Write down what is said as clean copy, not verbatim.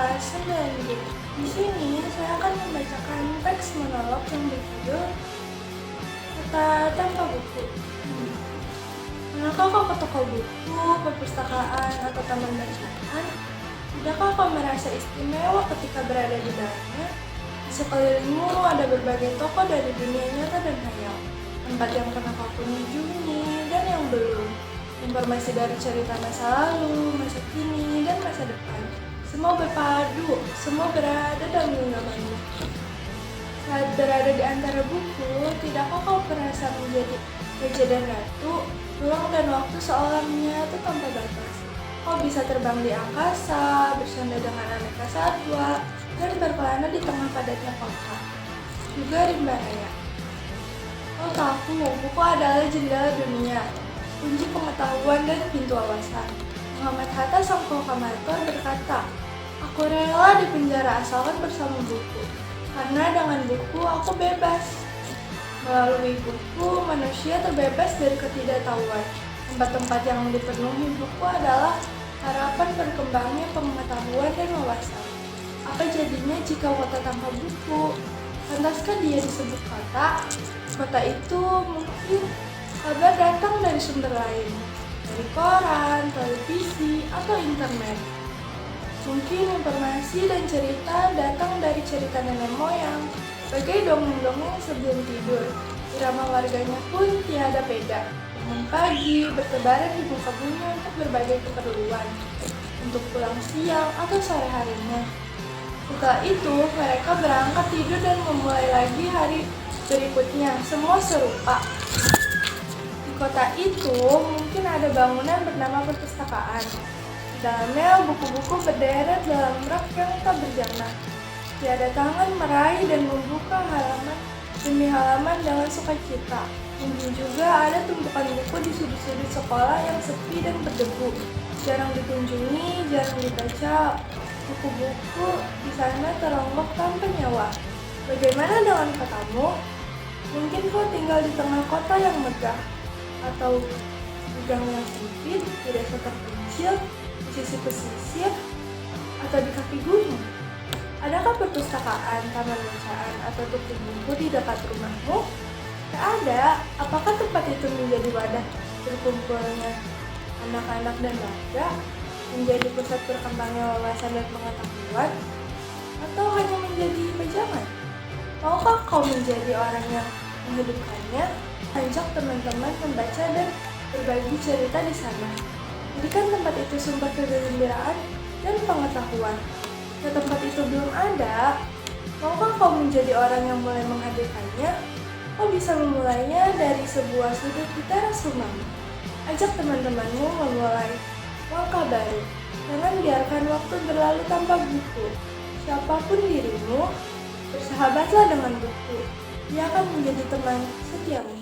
kelas 9B. Di sini saya akan membacakan teks monolog yang berjudul Kata Tanpa Buku. Manakah kau ke toko buku, perpustakaan, atau taman bacaan? Tidakkah kau merasa istimewa ketika berada di dalamnya? Di sekelilingmu ada berbagai toko dari dunia nyata dan hayal, tempat yang pernah kau kunjungi dan yang belum, informasi dari cerita masa lalu, masa kini, dan masa depan. Semua berpadu, semua berada dalam genggamanmu. Saat berada di antara buku, tidakkah kau merasa menjadi raja dan ratu? Ruang dan waktu seolah menyatu tanpa batas. Kau bisa terbang di angkasa, bersandar dengan aneka satwa, dan berkelana di tengah padatnya kota. Juga rimba raya. Kau tahu, buku adalah jendela dunia, kunci pengetahuan dan pintu wawasan. Muhammad Hatta sang proklamator berkata, "Aku rela dipenjara asalkan bersama buku, karena dengan buku aku bebas." Melalui buku, manusia terbebas dari ketidaktahuan. Tempat-tempat yang dipenuhi buku adalah harapan berkembangnya pengetahuan dan wawasan. Apa jadinya jika kota tanpa buku? Pantaskah dia disebut kota? Kota itu mungkin kabar datang dari sumber lain, dari koran, televisi, atau internet. Mungkin informasi dan cerita datang dari cerita nenek moyang, bagai dongeng-dongeng sebelum tidur. Irama warganya pun tiada beda. Bangun pagi, bertebaran di muka bumi untuk berbagai keperluan, untuk pulang siang atau sore harinya. Setelah itu, mereka berangkat tidur dan memulai lagi hari berikutnya. Semua serupa. Di kota itu, mungkin ada bangunan bernama perpustakaan. Di dalamnya buku-buku berderet dalam rak yang tak berjamah. Tiada tangan meraih dan membuka halaman demi halaman dengan sukacita. Mungkin juga ada tumpukan buku di sudut-sudut sekolah yang sepi dan berdebu. Jarang dikunjungi, jarang dibaca. Buku-buku di sana teronggok tanpa nyawa. Bagaimana dengan kotamu? Mungkin kau tinggal di tengah kota yang megah, atau di gang yang sempit, di desa terpencil, di sisi pesisir, atau di kaki gunung. Adakah perpustakaan, taman bacaan, atau toko buku di dekat rumahmu? Tak ada. Apakah tempat itu menjadi wadah berkumpulnya anak-anak dan warga? Menjadi pusat berkembangnya wawasan dan pengetahuan? Atau hanya menjadi pejangan? Maukah kau menjadi orang yang menghidupkannya? Ajak teman-teman membaca dan berbagi cerita di sana. Jadikan tempat itu sumber kegembiraan dan pengetahuan. Jika tempat itu belum ada, maukah kau menjadi orang yang mulai menghadirkannya? Kau bisa memulainya dari sebuah sudut di teras rumahmu. Ajak teman-temanmu memulai langkah baru. Jangan biarkan waktu berlalu tanpa buku. Siapapun dirimu, bersahabatlah dengan buku. Dia akan menjadi teman setiamu.